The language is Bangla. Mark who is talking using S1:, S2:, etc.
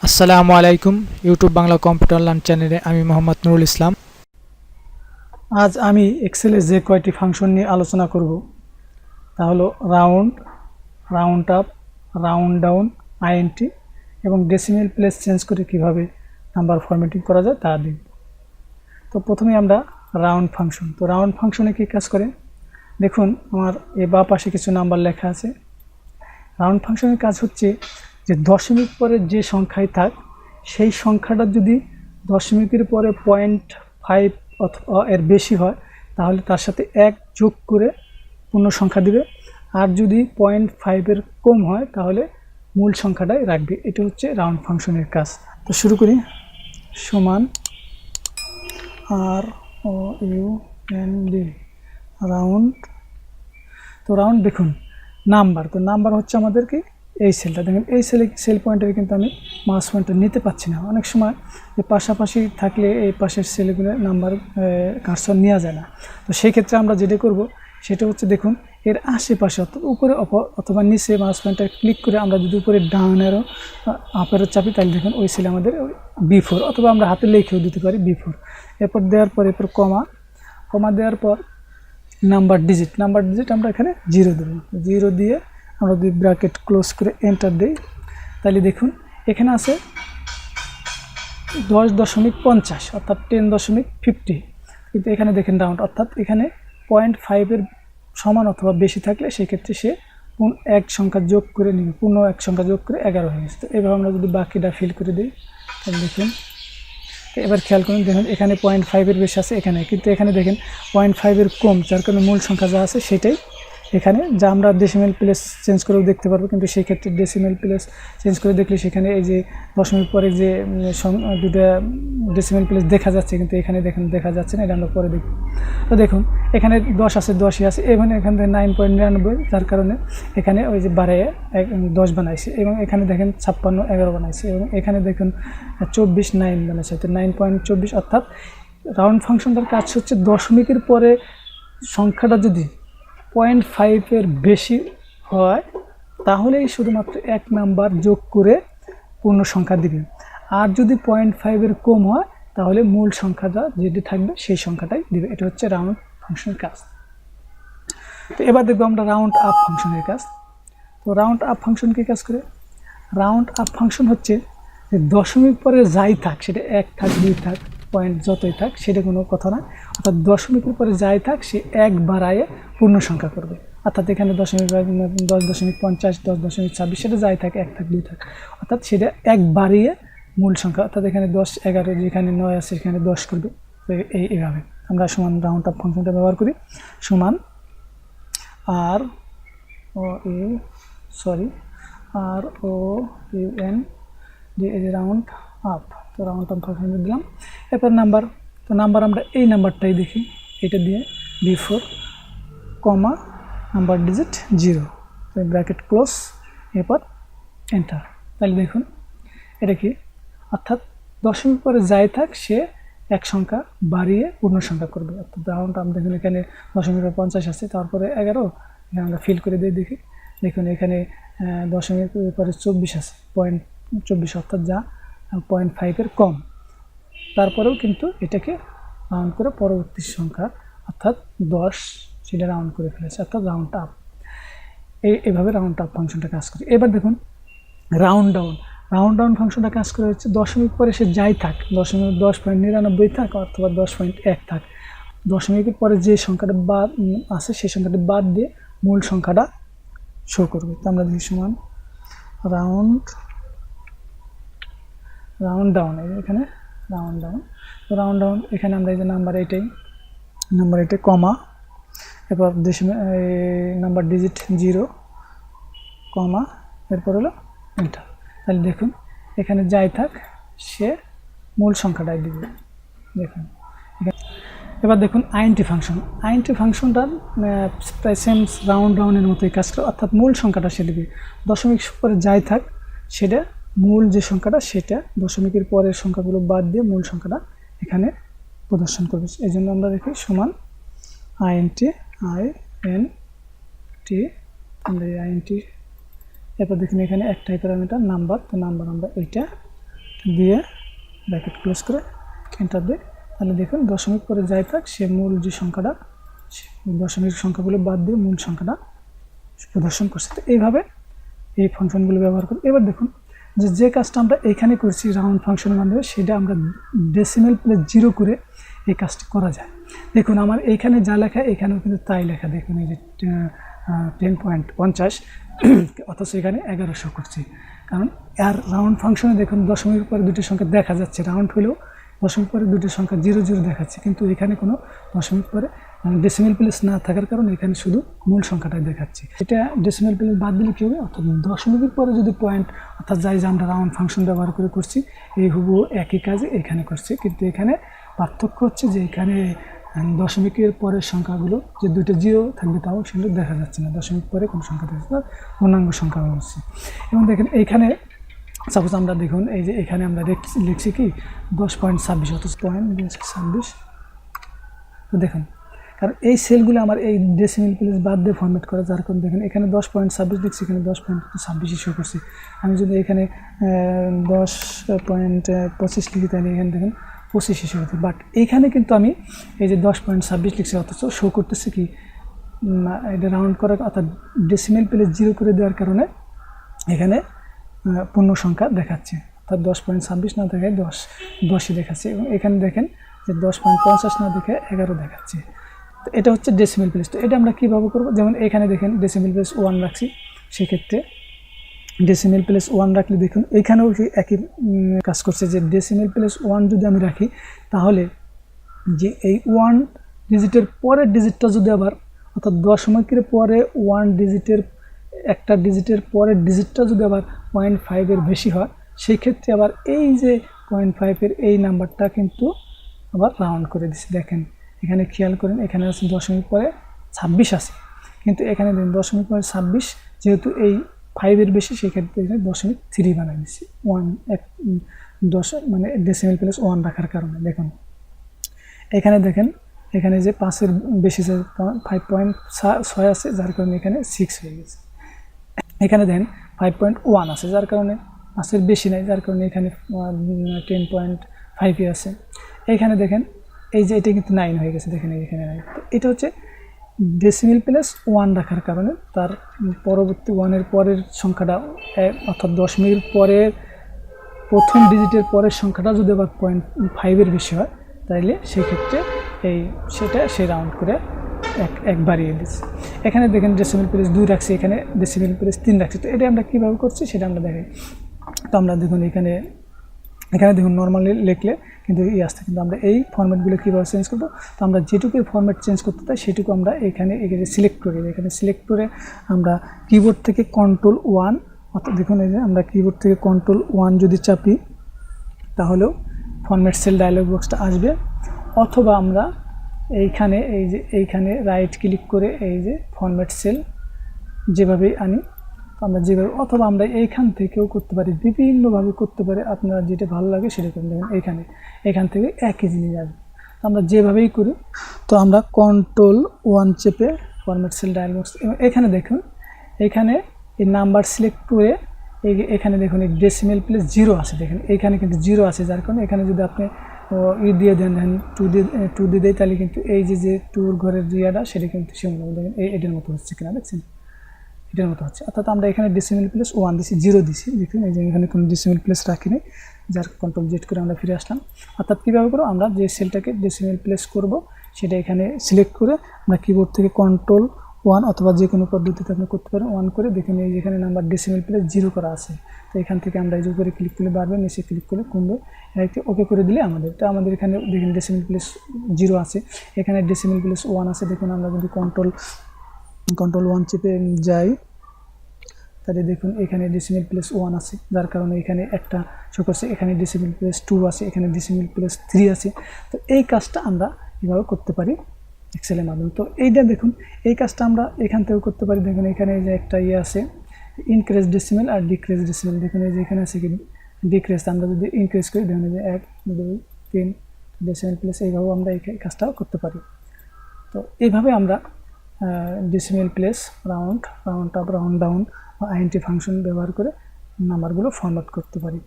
S1: আসসালামু আলাইকুম ইউটিউব বাংলা কম্পিউটার লার্ন চ্যানেলে আমি মোহাম্মদ নুরুল ইসলাম। আজ আমি এক্সেলে যে কয়টি ফাংশন নিয়ে আলোচনা করব তা হলো round, round up, round down, int এবং ডেসিমেল প্লেস চেঞ্জ করে কিভাবে নাম্বার ফরম্যাটিং করা যায় তা দেখব। তো প্রথমে আমরা রাউন্ড ফাংশন। তো রাউন্ড ফাংশনে কী কাজ করে দেখুন, আমার এ বা পাশে কিছু নাম্বার লেখা আছে। রাউন্ড ফাংশনের কাজ হচ্ছে যে দশমিক পরে যে সংখ্যায় থাক সেই সংখ্যাটা যদি দশমিকের পরে 0.5 অথবা এর বেশি হয় তাহলে তার সাথে 1 যোগ করে পূর্ণ সংখ্যা দিবে, আর যদি 0.5-এর কম হয় তাহলে মূল সংখ্যাটাই রাখবে। এটা হচ্ছে রাউন্ড ফাংশনের কাজ। তো শুরু করি। সমান ROUND রাউন্ড। তো রাউন্ড দেখুন নাম্বার, তো নাম্বার হচ্ছে আমাদের কি এই সেলটা দেখেন, এই সেল পয়েন্টারে কিন্তু আমি মাউস পয়েন্টার নিতে পারছি না। অনেক সময় যে পাশাপাশি থাকলে এই পাশের সেলগুলো নাম্বার কার্সর নেওয়া যায় না। তো সেই ক্ষেত্রে আমরা যেটা করব সেটা হচ্ছে দেখুন এর আশেপাশে অর্থাৎ উপরে অথবা নিচে মাউস পয়েন্টার ক্লিক করে আমরা যদি উপরে ডাউনেরও আপেরও চাপি তাহলে দেখুন ওই সেলে আমাদের B4 অথবা আমরা হাতে লিখেও দিতে পারি B4। এরপর দেওয়ার পর এরপর কমা দেওয়ার পর নাম্বার ডিজিট আমরা এখানে 0 দেবো। 0 দিয়ে আমরা যদি ব্র্যাকেট ক্লোজ করে এন্টার দিই তাহলে দেখুন এখানে আছে 10.50 অর্থাৎ 10.50, কিন্তু এখানে দেখেন রাউন্ড অর্থাৎ এখানে 0.5-এর সমান অথবা বেশি থাকলে সেক্ষেত্রে সে এক সংখ্যা যোগ করে নিবে, পূর্ণ এক সংখ্যা যোগ করে 11 হয়ে গেছে। তো এভাবে আমরা যদি বাকিটা ফিল করে দিই তাহলে দেখুন, এবার খেয়াল করুন দেখুন এখানে 0.5-এর বেশি আছে এখানে, কিন্তু এখানে দেখেন 0.5-এর কম, যার কারণে মূল সংখ্যা যা আছে সেটাই এখানে, যা আমরা ডেসিমেল প্লেস চেঞ্জ করেও দেখতে পারবো, কিন্তু সেই ক্ষেত্রে ডেসিমেল প্লেস চেঞ্জ করে দেখলে সেখানে এই যে দশমিক পরে যে দুটা ডেসিমেল প্লেস দেখা যাচ্ছে, কিন্তু এখানে দেখেন দেখা যাচ্ছে না, এটা আমরা পরে দেখব। তো দেখুন এখানে 10 আছে, 10ই আছে, এবং এখান থেকে 9.99, যার কারণে এখানে ওই যে বাড়ায় 10 বানাইছে, এবং এখানে দেখেন 56 11 বানাইছে, এবং এখানে দেখুন 24 9 বানাইছে, তো 9.24। অর্থাৎ রাউন্ড ফাংশনটার কাজ হচ্ছে দশমিকের পরে সংখ্যাটা যদি 0.5-এর বেশি হয় তাহলেই শুধুমাত্র এক নাম্বার যোগ করে পূর্ণ সংখ্যা দিবে, আর যদি 0.5-এর কম হয় তাহলে মূল সংখ্যাটা যেটি থাকবে সেই সংখ্যাটাই দিবে। এটা হচ্ছে রাউন্ড ফাংশনের কাজ। তো এবার দেখবো আমরা রাউন্ড আপ ফাংশনের কাজ। তো রাউন্ড আপ ফাংশন কী কাজ করে? রাউন্ড আপ ফাংশন হচ্ছে যে দশমিক পরে যাই থাক, সেটা 1 থাক 2 থাক পয়েন্ট যতই থাক সেটা কোনো কথা না, অর্থাৎ দশমিকের পরে যাই থাক সে 1 বাড়ায় পূর্ণ সংখ্যা করবে। অর্থাৎ এখানে 10.50 10.26 সেটা যাই থাকে 1 থাক 2 থাক, অর্থাৎ সেটা 1 বাড়িয়ে মূল সংখ্যা, অর্থাৎ এখানে 10 11 যেখানে 9 আছে সেখানে 10 করবে। তো এইভাবে আমরা সমান রাউন্ড আপ ফাংশনটা ব্যবহার করি। সমান ROUND রাউন্ড আপ। তো রাউন্ড আপ ফাংশন দিলাম। এরপর নাম্বার, তো নাম্বার আমরা এই নাম্বারটাই দেখি, এটা দিয়ে B4 কমা নাম্বার ডিজিট 0, তো ব্র্যাকেট ক্লোজ, এরপর এন্টার। তাহলে দেখুন এটা কি, অর্থাৎ দশমিক পরে যাই থাক সে এক সংখ্যা বাড়িয়ে পূর্ণ সংখ্যা করবে। অর্থাৎ রাউন্ড আপ দেখুন এখানে 0.50 আছে, তারপরে 11, এখানে আমরা ফিল করে দিয়ে দেখি, দেখুন এখানে 0.24 পরে 24 আছে, 0.24 অর্থাৎ যা 0.5-এর কম, তারপরেও কিন্তু এটাকে রাউন্ড করে পরবর্তী সংখ্যা অর্থাৎ 10 সেটা রাউন্ড করে ফেলেছে, অর্থাৎ রাউন্ড আপ। এইভাবে রাউন্ড আপ ফাংশনটা কাজ করে। এবার দেখুন রাউন্ড ডাউন ফাংশনটা কাজ করে হচ্ছে দশমিক পরে সে যাই থাক, 10.99 থাক অথবা 10.1 থাক, দশমিকের পরে যে সংখ্যাটা বাদ আছে সেই সংখ্যাটা বাদ দিয়ে মূল সংখ্যাটা শো করবে। তো আমরা দেখি সমান রাউন্ড ডাউন, এখানে রাউন্ড ডাউন এখানে আমরা এই যে নাম্বার এটাই কমা, এরপর নাম্বার ডিজিট 0 কমা, এরপর হলো এন্টার। তাহলে দেখুন এখানে যাই থাক সে মূল সংখ্যাটাই দিবে। দেখুন এবার দেখুন আইএনটি ফাংশনটা প্রায় সেম রাউন্ড ডাউনের মতোই কাজ করে, অর্থাৎ মূল সংখ্যাটা সে দিবে, দশমিক পরে যাই থাক সেটা মূল যে সংখ্যাটা সেটা দশমিকের পরের সংখ্যাগুলো বাদ দিয়ে মূল সংখ্যাটা এখানে প্রদর্শন করবে। এই জন্য আমরা দেখি সমান INT আমরা INT, এরপর দেখুন এখানে একটাই প্যারামিটার নাম্বার, তো নাম্বার আমরা এইটা দিয়ে ব্র্যাকেট ক্লোজ করে এন্টার দিয়ে, তাহলে দেখুন দশমিক পরে যাই থাক সে মূল যে সংখ্যাটা, দশমিক সংখ্যাগুলো বাদ দিয়ে মূল সংখ্যাটা প্রদর্শন করছে। তো এইভাবে এই ফাংশনগুলো ব্যবহার করি। এবার দেখুন যে কাজটা আমরা এখানে করছি রাউন্ড ফাংশনের মাধ্যমে, সেটা আমরা ডেসিমেল প্লেস 0 করে এই কাজটি করা যায়। দেখুন আমার এইখানে যা লেখা এখানেও কিন্তু তাই লেখা, দেখুন এই যে 10.50 অথচ এখানে 1100 করছি, কারণ আর রাউন্ড ফাংশনে দেখুন দশমিক পরে দুটি সংখ্যা দেখা যাচ্ছে, রাউন্ড হলেও দশমিক পরে দুটি সংখ্যা 0 0 দেখাচ্ছে, কিন্তু এখানে কোনো দশমিক পরে ডেসিমেল প্লেস না থাকার কারণে এখানে শুধু মূল সংখ্যাটাই দেখাচ্ছে। এটা ডেসিমেল প্লেস বাদ দিলে কী হবে, অর্থাৎ দশমিকের পরে যদি পয়েন্ট অর্থাৎ যাই যে আমরা রাউন্ড ফাংশন ব্যবহার করে করছি এই হুবহু একই কাজে এখানে করছি, কিন্তু এখানে পার্থক্য হচ্ছে যে এখানে দশমিকের পরের সংখ্যাগুলো যে দুটো 0 থাকবে তাও সেগুলো দেখা যাচ্ছে না, দশমিক পরে কোনো সংখ্যা দেখা যাচ্ছে না, পূর্ণাঙ্গ সংখ্যা হচ্ছে। এবং দেখেন এইখানে সাপোজ আমরা দেখুন এই যে এখানে আমরা লিখছি কি 10.26 অথচ 0.26, তো দেখুন কারণ এই সেলগুলো আমার এই ডেসিমেল প্লেস বাদ দিয়ে ফরম্যাট করা, যার কারণে দেখেন এখানে 10.26 লিখছি, এখানে 10.26 শো করছে। আমি যদি এখানে 10.25 লিখি তাহলে এখানে দেখেন 25 শো করছে, বাট এইখানে কিন্তু আমি এই যে 10.26 লিখছি অথচ শো করতেছে কি এটা রাউন্ড করা, অর্থাৎ ডেসিমেল প্লেস 0 করে দেওয়ার কারণে এখানে পূর্ণ সংখ্যা দেখাচ্ছে, অর্থাৎ 10.26 না দেখায় 10ই দেখাচ্ছে। এবং এখানে দেখেন যে 10.50 না দেখে 11 দেখাচ্ছে। তো এটা হচ্ছে ডেসিমেল প্লেস। তো এটা আমরা কীভাবে করবো, যেমন এখানে দেখেন ডেসিমেল প্লেস 1 রাখছি, সেক্ষেত্রে ডেসিমেল প্লেস 1 রাখলে দেখুন এখানেও একই কাজ করছে, যে ডেসিমেল প্লেস 1 যদি আমি রাখি তাহলে যে এই 1 ডিজিটের পরের ডিজিটটা যদি আবার অর্থাৎ দশমিকের পরে 1 ডিজিটের একটা ডিজিটের পরের ডিজিটটা যদি আবার 0.5 বেশি হয়, সেই ক্ষেত্রে আবার এই যে 0.5 এই নাম্বারটা কিন্তু আবার রাউন্ড করে দিচ্ছি। দেখেন এখানে খেয়াল করেন এখানে আছে দশমিক পরে 26 আছে, কিন্তু এখানে দেখেন দশমিক পরে 26 যেহেতু এই 5 বেশি, সেক্ষেত্রে এখানে 0.3 বানাই দিচ্ছি 10 মানে ডেসিমেল প্লেস 1 রাখার কারণে। দেখুন এখানে দেখেন এখানে যে 5 বেশি 5.6 আছে, যার কারণে এখানে 6 হয়ে গেছে। এখানে দেখেন 5.1 আছে, যার কারণে 5 বেশি নাই, যার কারণে এখানে 10.5 আছে। এইখানে দেখেন এই যে এটা কিন্তু 9 হয়ে গেছে, দেখেন এখানে 9। তো এটা হচ্ছে ডেসিমেল প্লেস 1 রাখার কারণে তার পরবর্তী 1-এর পরের সংখ্যাটা অর্থাৎ দশমিকের পরের প্রথম ডিজিটের পরের সংখ্যাটা যদি আবার 0.5 বেশি হয় তাইলে সেক্ষেত্রে সেটা রাউন্ড করে এক বাড়িয়ে দিচ্ছি। এখানে দেখেন ডেসিমেল প্লেস 2 রাখছি, এখানে ডেসিমেল প্লেস 3 রাখছি। তো এটা আমরা কীভাবে করছি সেটা আমরা দেখাই। তো আমরা দেখুন এখানে দেখুন নর্মালি লিখলে কিন্তু আসছে, কিন্তু আমরা এই ফরম্যাটগুলো কীভাবে চেঞ্জ করবো, তো আমরা যেটুকু ফরম্যাট চেঞ্জ করতে চাই সেটুকু আমরা এখানে সিলেক্ট করি। এখানে সিলেক্ট করে আমরা কিবোর্ড থেকে Ctrl+1, অর্থাৎ দেখুন এই যে আমরা কিবোর্ড থেকে Ctrl+1 যদি চাপি তাহলেও ফরম্যাট সেল ডায়লগ বক্সটা আসবে, অথবা আমরা এইখানে রাইট ক্লিক করে এই যে ফরম্যাট সেল যেভাবেই আনি আমরা যেভাবে, অথবা আমরা এইখান থেকেও করতে পারি, বিভিন্নভাবে করতে পারি, আপনারা যেটা ভালো লাগে সেটা করতে পারেন। এখান থেকে একই জিনিস আসবে। তো আমরা যেভাবেই করি, তো আমরা Ctrl+1 চেপে ফরম্যাট সেল ডায়ালগ বক্স, এবং এখানে দেখুন এখানে এই নাম্বার সিলেক্ট করে এখানে দেখুন এই ডেসিমেল প্লেস 0 আছে, দেখেন এখানে কিন্তু 0 আছে, যার কারণে এখানে যদি আপনি দিয়ে দেন 2 দিয়ে দেয় তাহলে কিন্তু এই যে 2-র ঘরের রিয়াটা সেটা কিন্তু সেমন দেখেন এটার মতো হচ্ছে কিনা, দেখছেন এটার মতো হচ্ছে। অর্থাৎ আমরা এখানে ডেসিমেল প্লেস 1 দিছি, 0 দিছি, দেখুন এই যে এখানে কোনো ডেসিমেল প্লেস রাখিনি, যার Ctrl+Z করে আমরা ফিরে আসলাম। অর্থাৎ কীভাবে করবো, আমরা যে সেলটাকে ডেসিমেল প্লেস করব সেটা এখানে সিলেক্ট করে আমরা কিবোর্ড থেকে Ctrl+1 অথবা যে কোনো পদ্ধতিতে আপনি করতে পারেন 1 করে, দেখুন এই যেখানে নাম্বার ডেসিমেল প্লেস 0 করা আছে। তো এখান থেকে আমরা এই যে উপরে ক্লিক করলে বাড়বে, নিচে ক্লিক করলে কমবে, একটু ওকে করে দিলে আমাদের এখানে দেখুন ডেসিমেল প্লেস 0 আছে, এখানে ডেসিমেল প্লেস 1 আছে। দেখুন আমরা যদি Ctrl+1 চেপে যাই তাহলে দেখুন এখানে ডেসিমেল প্লেস 1 আছে, যার কারণে এখানে একটা শো করছে, এখানে ডেসিমেল প্লেস 2 আছে, এখানে ডেসিমেল প্লেস 3 আছে। তো এই কাজটা আমরা এভাবে করতে পারি এক্সেলের মাধ্যমে। তো এইটা দেখুন এই কাজটা আমরা এখান থেকেও করতে পারি। দেখুন এখানে যে একটা আছে ইনক্রিজ ডেসিমেল আর ডিক্রিজ ডেসিমেল, দেখুন এই যে এখানে আছে কি ডিক্রিজ, আমরা যদি ইনক্রিজ করি দেখুন এই যে 1 2 3 ডেসিমেল প্লেস, এইভাবেও আমরা এই কাজটাও করতে পারি। তো এইভাবে আমরা decimal place, round up, round down বা INT ফাংশন ব্যবহার করে নাম্বারগুলো ফরম্যাট করতে পারি।